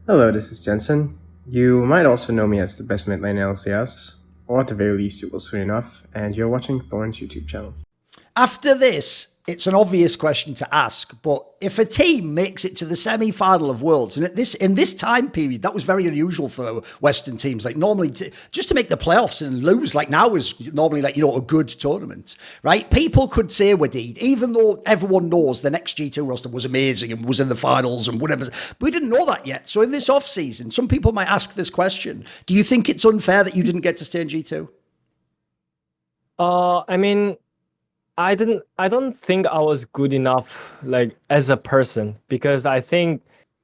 Hello, this is Jensen. You might also know me as the best mid lane in LCS, or at the very least you will soon enough, and you're watching Thorin's YouTube channel. After this, it's an obvious question to ask, but if a team makes it to the semi-final of Worlds, and in this time period, that was very unusual for Western teams. Like normally, just to make the playoffs and lose, like now is normally a good tournament, right? People could say Wadid, even though everyone knows the next G2 roster was amazing and was in the finals and whatever, but we didn't know that yet. So in this off season, some people might ask this question: do you think it's unfair that you didn't get to stay in G2? I mean, I don't think I was good enough, like, as a person, because I think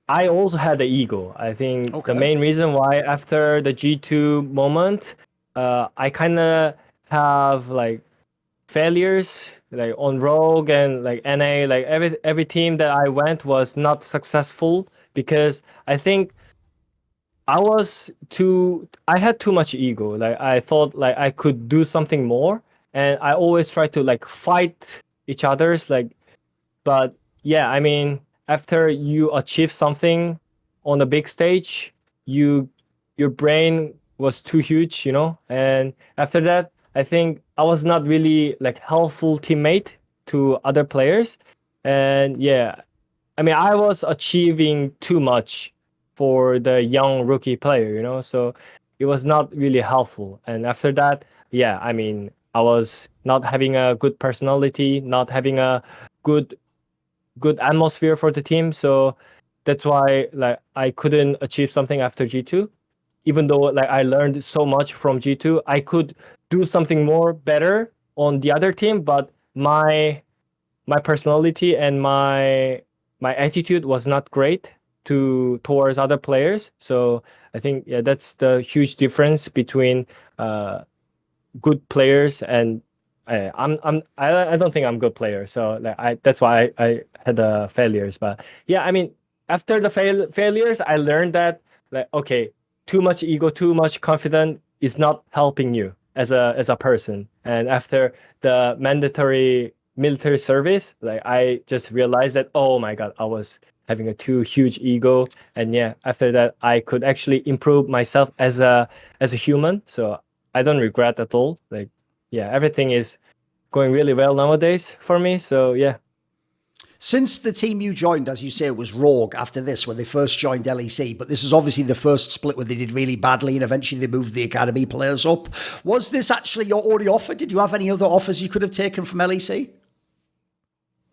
I also had the ego. I think the main reason why after the G2 moment, I kind of have like failures like on Rogue and like NA, like every team that I went was not successful because I think I had too much ego. Like I thought like I could do something more, and I always try to like fight each other's like. But yeah, I mean, after you achieve something on a big stage, your brain was too huge, you know. And after that, I think I was not really like helpful teammate to other players, and yeah, I mean, I was achieving too much for the young rookie player, you know, so it was not really helpful. And after that, yeah, I mean, I was not having a good personality, not having a good atmosphere for the team, so that's why like I couldn't achieve something after G2. Even though like I learned so much from G2, I could do something more better on the other team, but my personality and my attitude was not great towards other players. So I think yeah, that's the huge difference between good players and I don't think I'm a good player. So like that's why I had the failures. But yeah, I mean, after the failures, I learned that like okay, too much ego, too much confidence is not helping you as a person. And after the mandatory military service, like I just realized that oh my god, I was having a too huge ego, and yeah, after that I could actually improve myself as a human. So I don't regret at all. Like yeah, everything is going really well nowadays for me. So yeah. Since the team you joined, as you say, was Rogue after this, when they first joined LEC, but this is obviously the first split where they did really badly and eventually they moved the academy players up. Was this actually your only offer? Did you have any other offers you could have taken from LEC?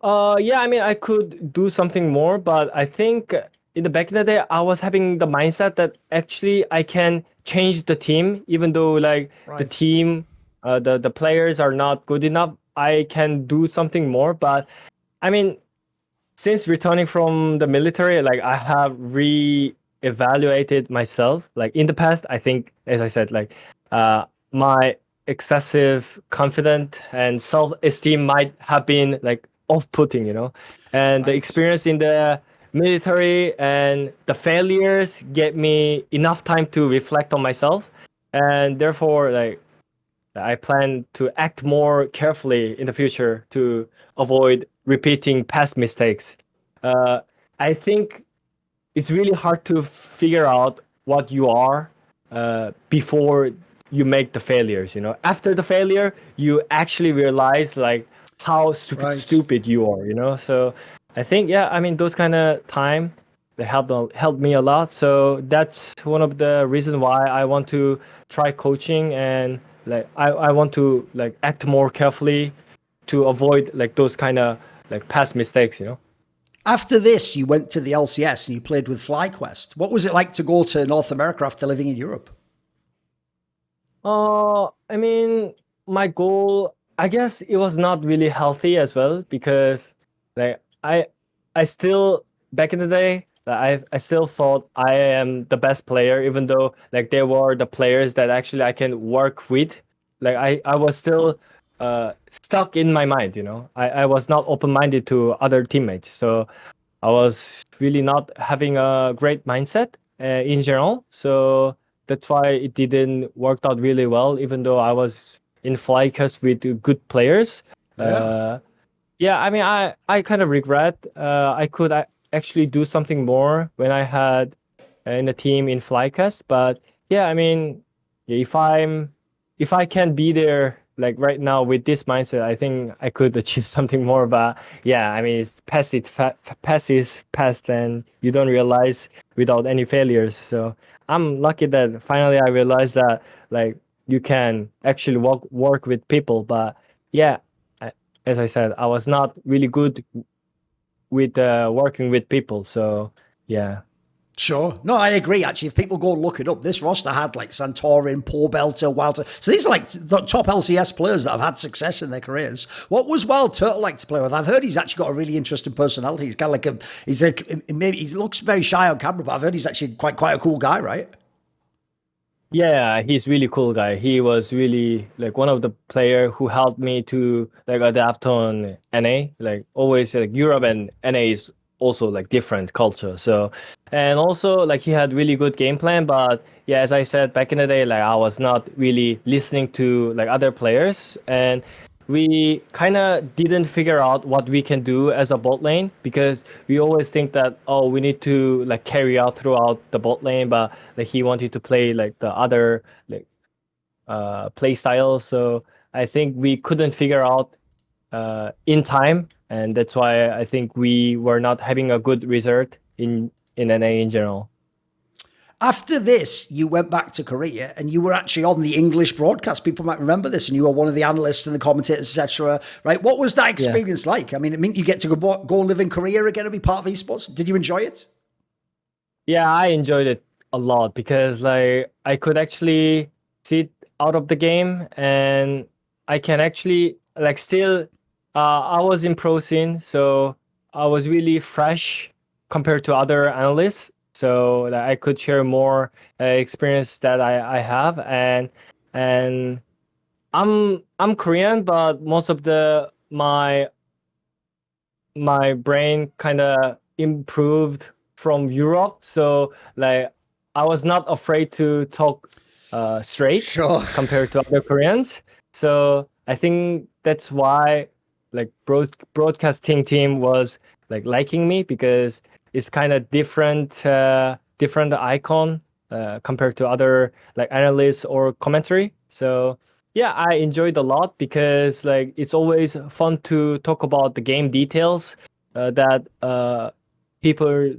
Yeah, I mean, I could do something more, but I think in the back in the day, I was having the mindset that actually I can change the team, even though like the team, the players are not good enough. I can do something more, but I mean, since returning from the military, like I have re-evaluated myself. Like in the past, I think, as I said, like my excessive confidence and self-esteem might have been like off-putting, you know. And the experience in the military and the failures gave me enough time to reflect on myself, and therefore, like I plan to act more carefully in the future to avoid repeating past mistakes. I think it's really hard to figure out what you are before you make the failures. You know, after the failure, you actually realize like how stupid you are. You know, so I think yeah, I mean those kind of time they helped me a lot. So that's one of the reasons why I want to try coaching, and like I want to like act more carefully to avoid like those kind of like past mistakes, you know. After this, you went to the LCS and you played with FlyQuest. What was it like to go to North America after living in Europe? I mean, my goal, I guess it was not really healthy as well, because like I still back in the day I still thought I am the best player, even though like there were the players that actually I can work with. Like I was still stuck in my mind, you know. I was not open-minded to other teammates, so I was really not having a great mindset in general. So that's why it didn't work out really well, even though I was in FlyQuest with good players. Yeah, I mean, I kind of regret. I could actually do something more when I had in the team in FlyQuest. But yeah, I mean, if I can be there like right now with this mindset, I think I could achieve something more. But yeah, I mean, it's past is past, and you don't realize without any failures. So I'm lucky that finally I realized that like you can actually work with people. But yeah, as I said, I was not really good with working with people. So yeah. Sure. No, I agree. Actually, if people go and look it up, this roster had like Thorin, Pobelter, Wildturtle. So these are like the top LCS players that have had success in their careers. What was Wildturtle like to play with? I've heard he's actually got a really interesting personality. He's got like maybe he looks very shy on camera, but I've heard he's actually quite a cool guy, right? Yeah, he's really cool guy. He was really like one of the player who helped me to like adapt on NA. Like always, like Europe and NA is also like different culture. So, and also like he had really good game plan. But yeah, as I said back in the day, like I was not really listening to like other players, and we kind of didn't figure out what we can do as a bot lane, because we always think that, oh, we need to like carry out throughout the bot lane, but like he wanted to play like the other like play style. So I think we couldn't figure out in time, and that's why I think we were not having a good result in NA in general. After this, you went back to Korea and you were actually on the English broadcast. People might remember this, and you were one of the analysts and the commentators, etc. Right? What was that experience like? I mean, it meant you get to go live in Korea again and be part of esports. Did you enjoy it? Yeah, I enjoyed it a lot, because like I could actually sit out of the game, and I can actually like still. I was in pro scene, so I was really fresh compared to other analysts. So that I could share more experience that I have, and I'm Korean, but most of my brain kind of improved from Europe. So like I was not afraid to talk straight compared to other Koreans. So I think that's why like broadcasting team was like liking me, because it's kind of different icon compared to other like analysts or commentary. So yeah, I enjoyed a lot, because like it's always fun to talk about the game details that people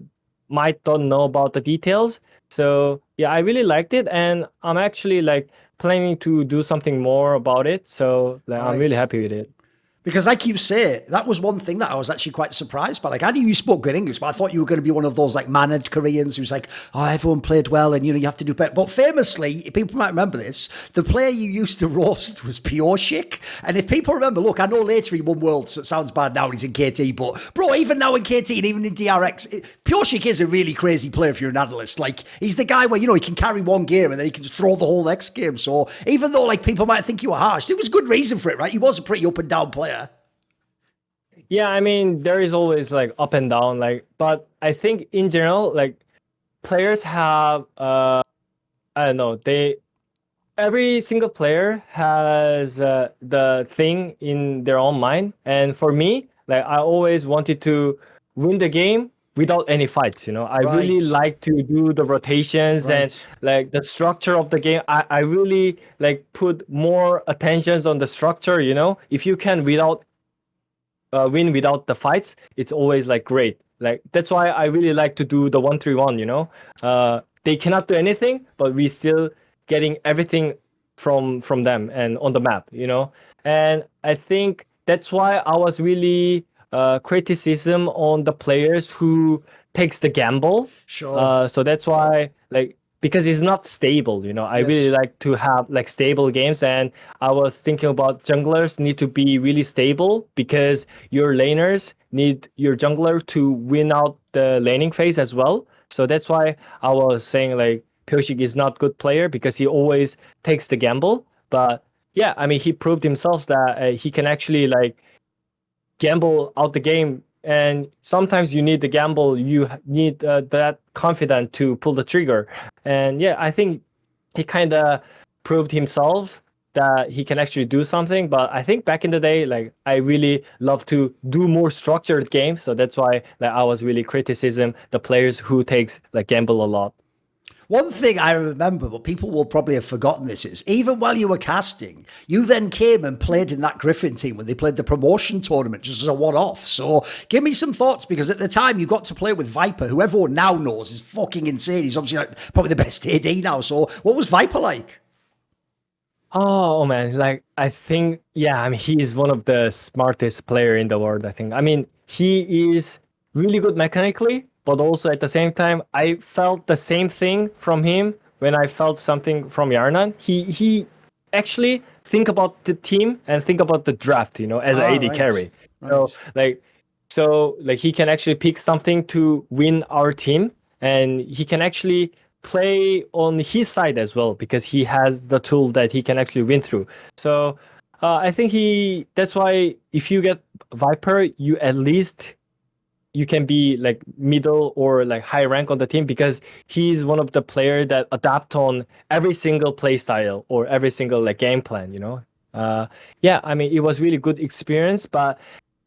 might don't know about the details. So yeah, I really liked it, and I'm actually like planning to do something more about it. So like, I'm really happy with it. Because like you say, that was one thing that I was actually quite surprised by. Like, I knew you spoke good English, but I thought you were going to be one of those like mannered Koreans who's like, oh, everyone played well and, you know, you have to do better. But famously, people might remember this, the player you used to roast was Pyosik. And if people remember, look, I know later he won Worlds, so it sounds bad now he's in KT, but bro, even now in KT and even in DRX, Pyosik is a really crazy player if you're an analyst. Like, he's the guy where, you know, he can carry one game and then he can just throw the whole next game. So even though like people might think you were harsh, there was good reason for it, right? He was a pretty up and down player. Yeah, I mean, there is always like up and down, like, but I think in general, like players have, I don't know, every single player has the thing in their own mind. And for me, like I always wanted to win the game without any fights, you know. I really like to do the rotations and like the structure of the game. I really like put more attentions on the structure, you know. If you can win without the fights, it's always like great. Like that's why I really like to do the 1-3-1, you know. They cannot do anything, but we still getting everything from them and on the map, you know. And I think that's why I was really criticism on the players who takes the gamble. So that's why, like, because it's not stable, you know. I really like to have like stable games, and I was thinking about junglers need to be really stable, because your laners need your jungler to win out the laning phase as well. So that's why I was saying like Pyosik is not good player, because he always takes the gamble. But yeah, I mean, he proved himself that he can actually like gamble out the game. And sometimes you need the gamble, you need that confidence to pull the trigger. And yeah, I think he kind of proved himself that he can actually do something. But I think back in the day, like I really love to do more structured games. So that's why like I was really criticizing the players who takes like gamble a lot. One thing I remember, but people will probably have forgotten this, is even while you were casting, you then came and played in that Griffin team when they played the promotion tournament just as a one-off. So give me some thoughts, because at the time you got to play with Viper, who everyone now knows is fucking insane. He's obviously like probably the best AD now. So what was Viper like? Oh man, like I think, yeah, I mean, he is one of the smartest player in the world, I think. I mean, he is really good mechanically, but also at the same time, I felt the same thing from him when I felt something from Hjarnan. He actually think about the team and think about the draft, as an AD carry. So like he can actually pick something to win our team, and he can actually play on his side as well, because he has the tool that he can actually win through. So I think that's why if you get Viper, you at least you can be like middle or like high rank on the team, because he's one of the player that adapt on every single play style or every single like game plan, yeah, I mean, it was really good experience, but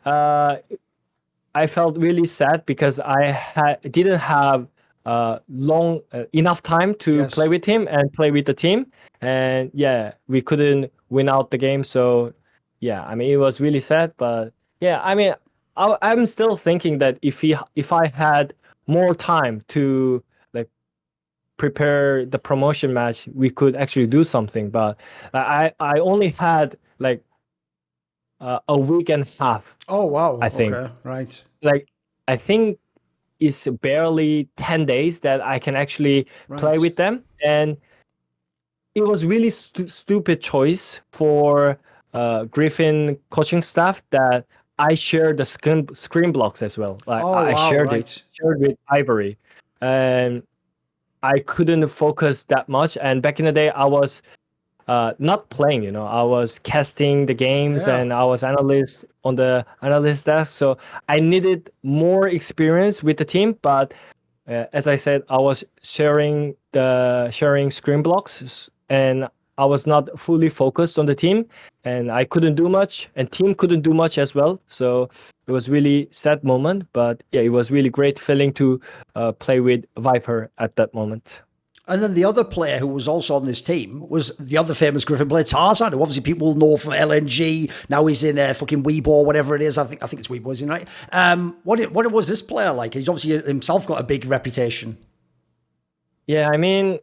I felt really sad because I didn't have long enough time to play with him and play with the team, and yeah, we couldn't win out the game. So yeah, I mean, it was really sad, but yeah, I mean, I'm still thinking that if I had more time to like prepare the promotion match, we could actually do something. But I only had like a week and a half. Oh wow! I think right. Like I think it's barely 10 days that I can actually play with them, and it was really stupid choice for Griffin coaching staff that I shared the screen blocks as well. Like I shared with Ivory, and I couldn't focus that much. And back in the day, I was not playing. I was casting the games, and I was analyst on the analyst desk. So I needed more experience with the team. But as I said, I was sharing screen blocks, and I was not fully focused on the team, and I couldn't do much, and team couldn't do much as well. So it was really sad moment, but yeah, it was really great feeling to play with Viper at that moment. And then the other player who was also on this team was the other famous Griffin player, Tarzan, who obviously people know from LNG. Now he's in fucking Weibo or whatever it is. I think it's Weibo, isn't it, right? What was this player like? He's obviously himself got a big reputation. Yeah, I mean,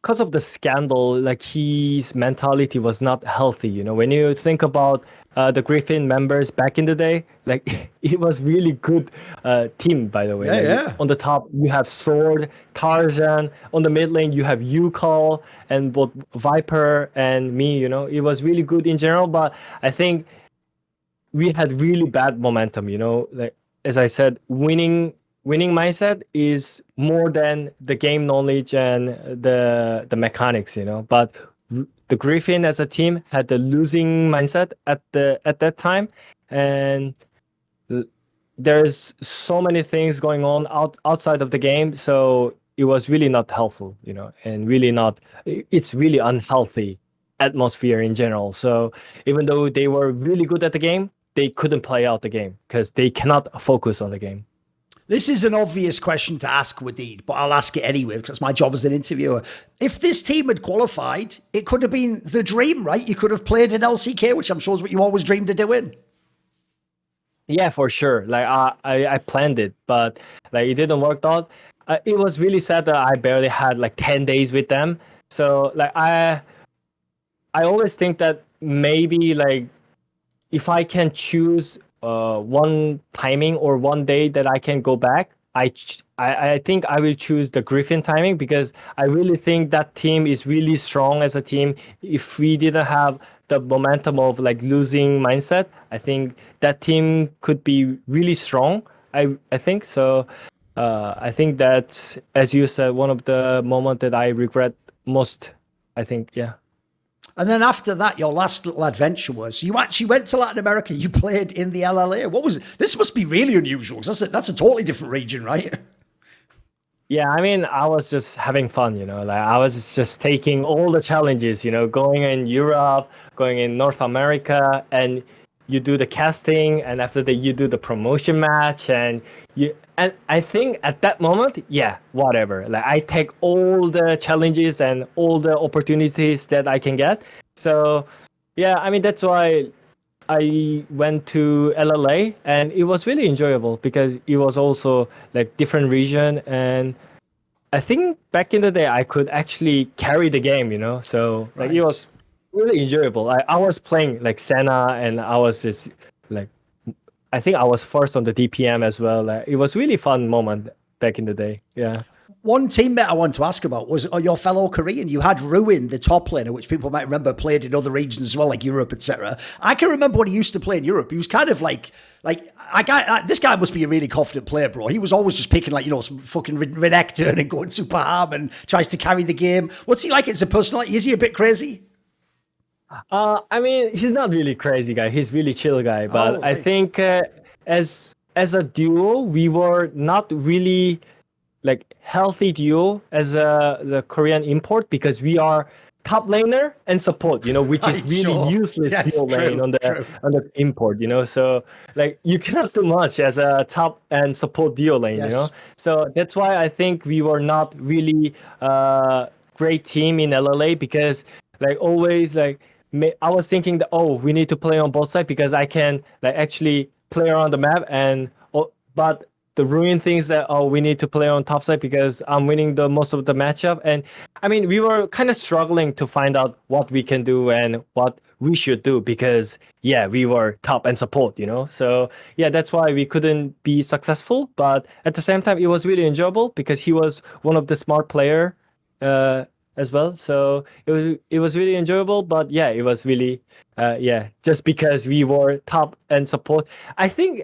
because of the scandal, like his mentality was not healthy. When you think about the Griffin members back in the day, like it was really good team, by the way. Yeah. On the top, you have Sword, Tarzan. On the mid lane, you have Yukol and both Viper and me. It was really good in general, but I think we had really bad momentum. Like as I said, winning mindset is more than the game knowledge and the mechanics, but the Griffin as a team had the losing mindset at that time, and there's so many things going on outside of the game, so it was really not helpful, and it's really unhealthy atmosphere in general. So even though they were really good at the game, they couldn't play out the game because they cannot focus on the game. This is an obvious question to ask, Wadid, but I'll ask it anyway because it's my job as an interviewer. If this team had qualified, it could have been the dream, right? You could have played in LCK, which I'm sure is what you always dreamed of doing. Yeah, for sure. Like I planned it, but like it didn't work out. It was really sad that I barely had like 10 days with them. So like I always think that maybe like if I can choose one timing or one day that I can go back, I think I will choose the Griffin timing, because I really think that team is really strong as a team. If we didn't have the momentum of like losing mindset, I think that team could be really strong. I think so. I think that's, as you said, one of the moments that I regret most. I think, yeah. And then after that, your last little adventure was you actually went to Latin America. You played in the LLA. What was it? This must be really unusual because that's a totally different region, right? Yeah, I mean, I was just having fun, like I was just taking all the challenges, going in Europe, going in North America, and you do the casting, and after that you do the promotion match, and I think at that moment, yeah, whatever. Like I take all the challenges and all the opportunities that I can get. So yeah, I mean that's why I went to LLA, and it was really enjoyable because it was also like different region, and I think back in the day I could actually carry the game, you know. So like it was really enjoyable. I was playing like Senna, and I was just like, I think I was first on the DPM as well. Like, it was really fun moment back in the day. Yeah. One teammate I want to ask about was your fellow Korean. You had Ruin, the top laner, which people might remember played in other regions as well, like Europe, etc. I can remember when he used to play in Europe. He was kind of like this guy must be a really confident player, bro. He was always just picking like, you know, some fucking Renekton and going super hard and tries to carry the game. What's he like as a personality? Is he a bit crazy? I mean, he's not really crazy guy. He's really chill guy. But I think as a duo, we were not really like healthy duo as the Korean import, because we are top laner and support, you know, which is really useless duo lane on the import, you know. So like you cannot do much as a top and support duo lane, you know. So that's why I think we were not really great team in LLA, because like always like I was thinking that, oh, we need to play on both sides because I can like actually play around the map, and but the Ruin thinks that, oh, we need to play on top side because I'm winning the most of the matchup. And I mean, we were kind of struggling to find out what we can do and what we should do, because yeah, we were top and support, you know. So yeah, that's why we couldn't be successful. But at the same time, it was really enjoyable because he was one of the smart player as well. So it was really enjoyable. But yeah, it was really just because we were top and support. I think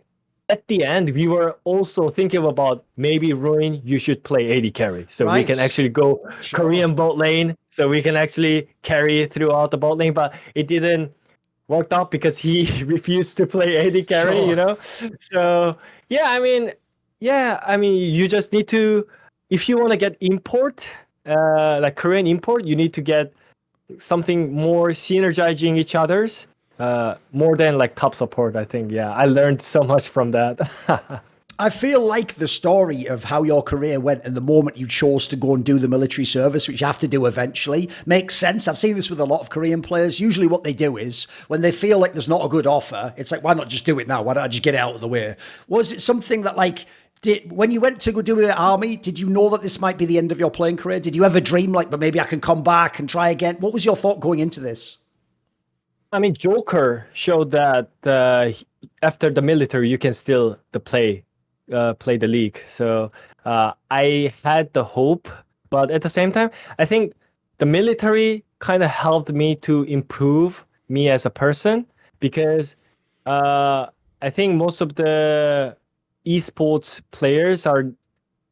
at the end, we were also thinking about maybe Ruin, you should play AD carry. So we can actually go Korean bot lane. So we can actually carry throughout the bot lane. But it didn't work out because he refused to play AD carry, you know? So yeah, I mean, you just need to, if you want to get import, like Korean import, you need to get something more synergizing each other's. More than like top support, I think. Yeah, I learned so much from that. I feel like the story of how your career went and the moment you chose to go and do the military service, which you have to do eventually, makes sense. I've seen this with a lot of Korean players. Usually what they do is when they feel like there's not a good offer, it's like, why not just do it now? Why don't I just get it out of the way? Was it something that like, when you went to go do the army, did you know that this might be the end of your playing career? Did you ever dream like, but maybe I can come back and try again? What was your thought going into this? I mean, Joker showed that after the military, you can still play the league. So I had the hope, but at the same time, I think the military kind of helped me to improve me as a person, because I think most of the esports players are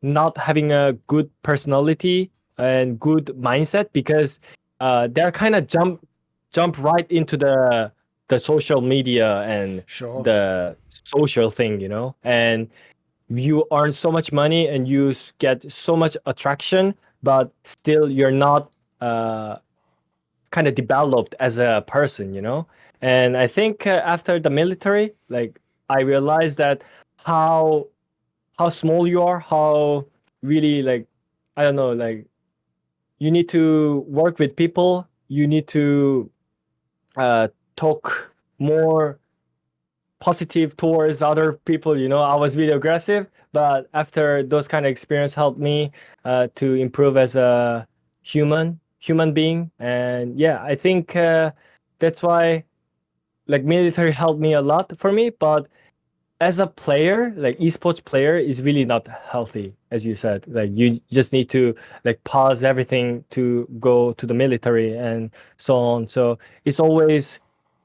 not having a good personality and good mindset, because they're kind of jump right into the social media and the social thing, you know, and you earn so much money and you get so much attraction, but still you're not kind of developed as a person, you know. And I think after the military, like I realized that how small you are, how really like, I don't know, like you need to work with people, you need to talk more positive towards other people, you know. I was really aggressive, but after those kind of experience helped me to improve as a human being. And yeah, I think that's why like military helped me a lot for me. But as a player, like esports player is really not healthy, as you said. Like you just need to like pause everything to go to the military and so on. So it's always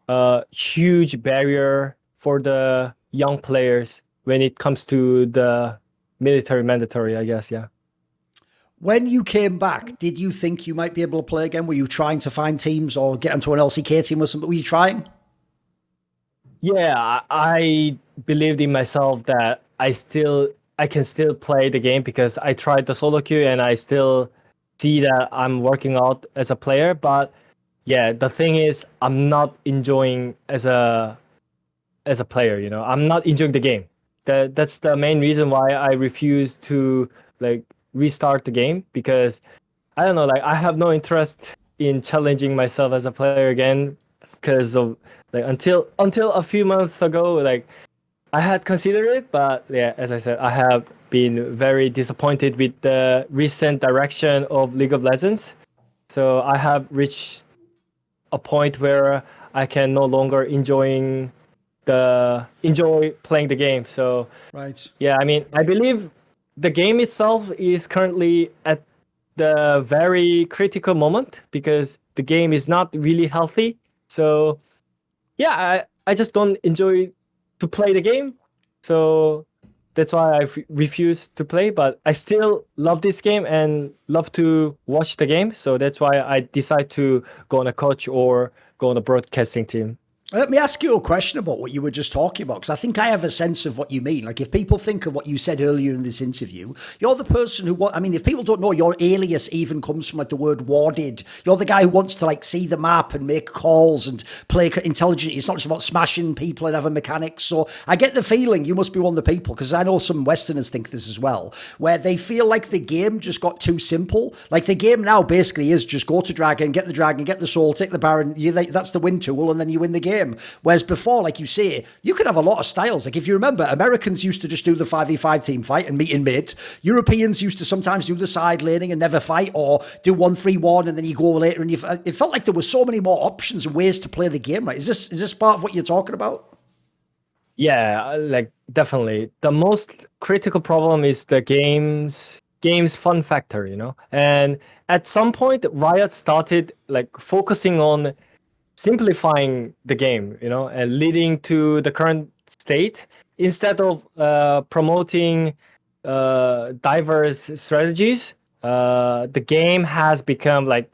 a huge barrier for the young players when it comes to the military mandatory, I guess. Yeah. When you came back, did you think you might be able to play again? Were you trying to find teams or get into an LCK team or something? Were you trying? Yeah, I believed in myself that I can still play the game, because I tried the solo queue and I still see that I'm working out as a player. But yeah, the thing is, I'm not enjoying as a as a player. You know, I'm not enjoying the game. That's the main reason why I refuse to like restart the game, because I don't know, like I have no interest in challenging myself as a player again, because of like until a few months ago, like I had considered it, but yeah, as I said, I have been very disappointed with the recent direction of League of Legends. So I have reached a point where I can no longer enjoy playing the game. So Right. yeah, I mean, I believe the game itself is currently at the very critical moment because the game is not really healthy. So yeah, I just don't enjoy to play the game. So that's why I refuse to play, but I still love this game and love to watch the game. So that's why I decide to go on a coach or go on a broadcasting team. Let me ask you a question about what you were just talking about, because I think I have a sense of what you mean. Like, if people think of what you said earlier in this interview, you're the person who, I mean, if people don't know, your alias even comes from like the word Wadid. You're the guy who wants to like see the map and make calls and play intelligently. It's not just about smashing people and having mechanics. So I get the feeling you must be one of the people, because I know some Westerners think this as well, where they feel like the game just got too simple. Like the game now basically is just go to dragon, get the soul, take the baron. That's the win tool, and then you win the game. Whereas before, like you say, you could have a lot of styles. Like if you remember, Americans used to just do the 5v5 team fight and meet in mid. Europeans used to sometimes do the side laning and never fight, or do 1-3-1 and then you go later. And it felt like there were so many more options and ways to play the game, right? Is this part of what you're talking about? Yeah, like definitely. The most critical problem is the game's fun factor, you know? And at some point, Riot started like focusing on simplifying the game, you know, and leading to the current state instead of promoting diverse strategies. The game has become like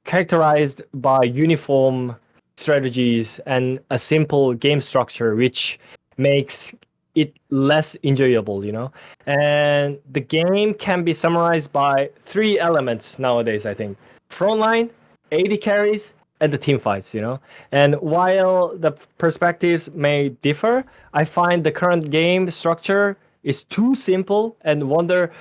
characterized by uniform strategies and a simple game structure, which makes it less enjoyable, you know. And the game can be summarized by 3 elements nowadays, I think: frontline, AD carries, and the team fights, you know. And while the perspectives may differ, I find the current game structure is too simple and wonder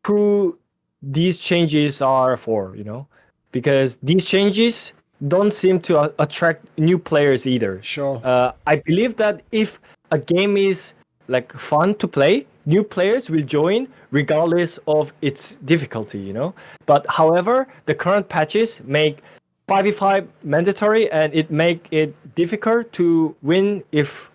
who these changes are for, you know, because these changes don't seem to attract new players either. Sure. I believe that if a game is like fun to play, new players will join regardless of its difficulty, you know. But however, the current patches make 5v5 mandatory, and it make it difficult to win. If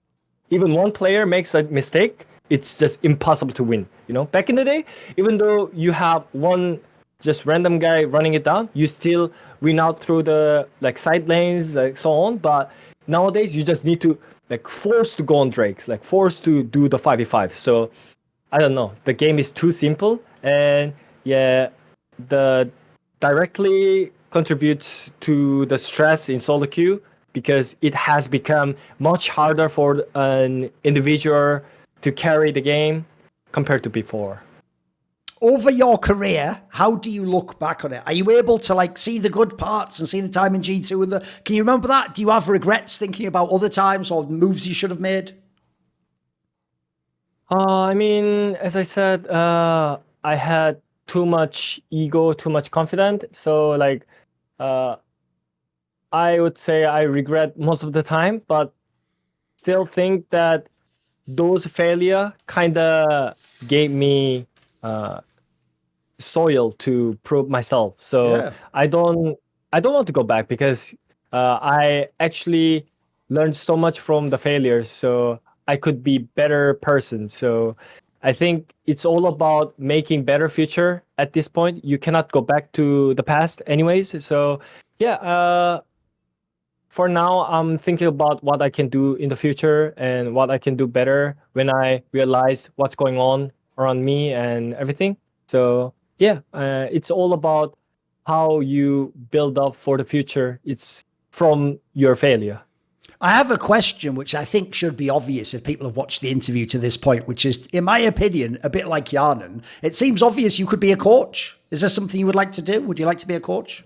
even one player makes a mistake, it's just impossible to win, you know. Back in the day, even though you have one just random guy running it down, you still win out through the like side lanes, like so on. But nowadays you just need to like force to go on drakes, like force to do the 5v5. So I don't know, the game is too simple, and yeah, the directly contributes to the stress in solo queue, because it has become much harder for an individual to carry the game compared to before. Over your career, how do you look back on it? Are you able to like see the good parts and see the time in G2 and can you remember that? Do you have regrets thinking about other times or moves you should have made? I mean, as I said, I had too much ego, too much confidence. So like, I would say I regret most of the time, but still think that those failure kind of gave me soil to prove myself. So yeah. I don't want to go back, because I actually learned so much from the failures, so I could be better person. So I think it's all about making better future at this point. You cannot go back to the past anyways. So yeah, for now, I'm thinking about what I can do in the future and what I can do better when I realize what's going on around me and everything. So yeah, it's all about how you build up for the future. It's from your failure. I have a question which I think should be obvious if people have watched the interview to this point, which is, in my opinion, a bit like Hjarnan. It seems obvious you could be a coach. Is there something you would like to do? Would you like to be a coach?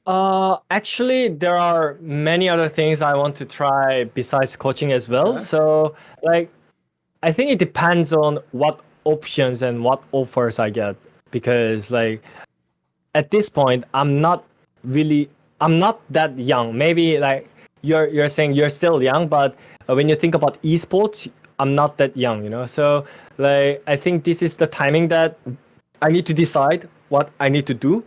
Actually, there are many other things I want to try besides coaching as well. Okay. So, like, I think it depends on what options and what offers I get. Because, like, at this point, I'm not that young. Maybe, like, you're saying you're still young, but when you think about esports, I'm not that young, you know? So, like, I think this is the timing that I need to decide what I need to do.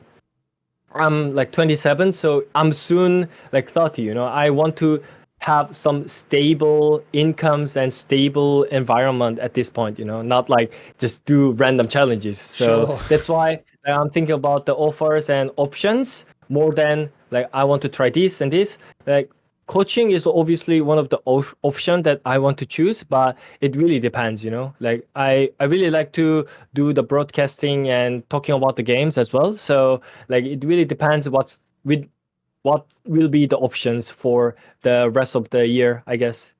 I'm like 27, so I'm soon like 30, you know. I want to have some stable incomes and stable environment at this point, you know, not like just do random challenges. So Sure. that's why I'm thinking about the offers and options more than like I want to try this and this. Like coaching is obviously one of the option that I want to choose, but it really depends, you know. Like I really like to do the broadcasting and talking about the games as well. So like it really depends what will be the options for the rest of the year, I guess.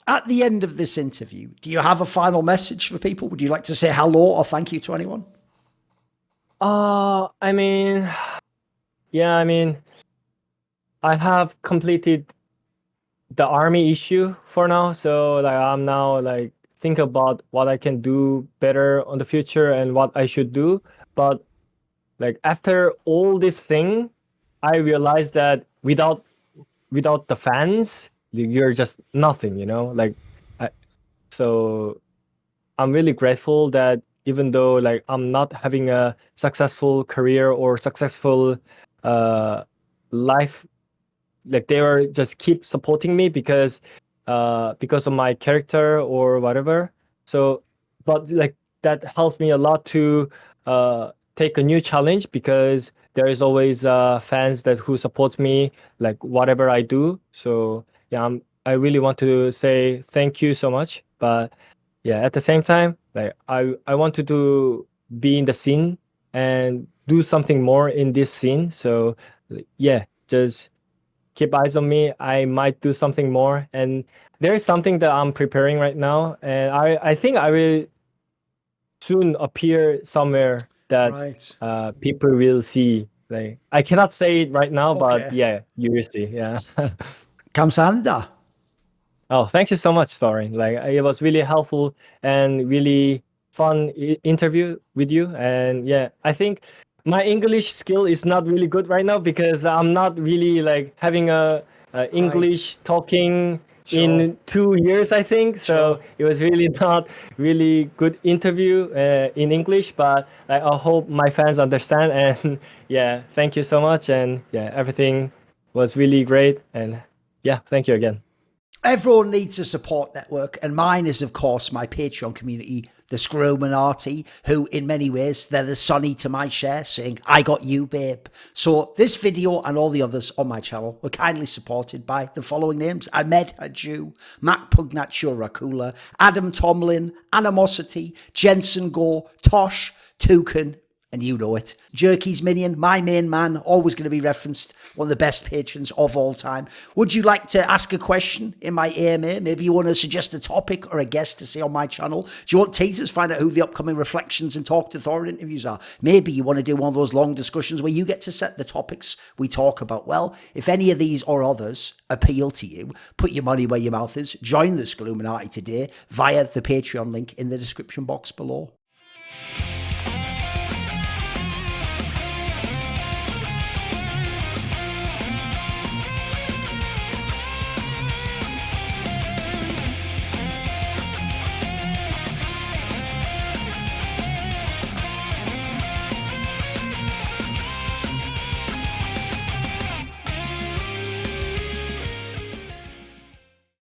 At the end of this interview, do you have a final message for people? Would you like to say hello or thank you to anyone? I mean, yeah, I mean, I have completed the army issue for now, so like I'm now like think about what I can do better on the future and what I should do. But like after all this thing, I realized that without the fans, you're just nothing, you know. Like, so I'm really grateful that even though like I'm not having a successful career or successful life, like they were just keep supporting me because of my character or whatever. So, but like that helps me a lot to take a new challenge because there is always fans that who supports me like whatever I do. So yeah, I really want to say thank you so much. But yeah, at the same time, like I wanted to be in the scene and do something more in this scene. So yeah, just keep eyes on me. I might do something more, and there is something that I'm preparing right now, and I think I will soon appear somewhere that Right. people will see. Like I cannot say it right now, but Okay. yeah, you will see. Yeah. Kamsahamnida. Oh, thank you so much, Thorin. Like it was really helpful and really fun interview with you. And yeah, I think my English skill is not really good right now because I'm not really like having a English talking Sure. in 2 years, I think. So Sure. it was really not really good interview in English, but I hope my fans understand. And yeah, thank you so much. And yeah, everything was really great. And yeah, thank you again. Everyone needs a support network, and mine is, of course, my Patreon community, the Scrominati, who, in many ways, they're the Sonny to my Cher, saying, I got you, babe. So this video and all the others on my channel were kindly supported by the following names: Ahmed Haju, Mac Pugnaccio Rakula, Adam Tomlin, Animosity, Jensen Go, Tosh, Toucan, and you know it. Jerky's Minion, my main man, always going to be referenced, one of the best patrons of all time. Would you like to ask a question in my AMA? Maybe you want to suggest a topic or a guest to say on my channel? Do you want teasers, find out who the upcoming Reflections and Talk to Thorin interviews are? Maybe you want to do one of those long discussions where you get to set the topics we talk about. Well, if any of these or others appeal to you, put your money where your mouth is. Join the Scluminati today via the Patreon link in the description box below.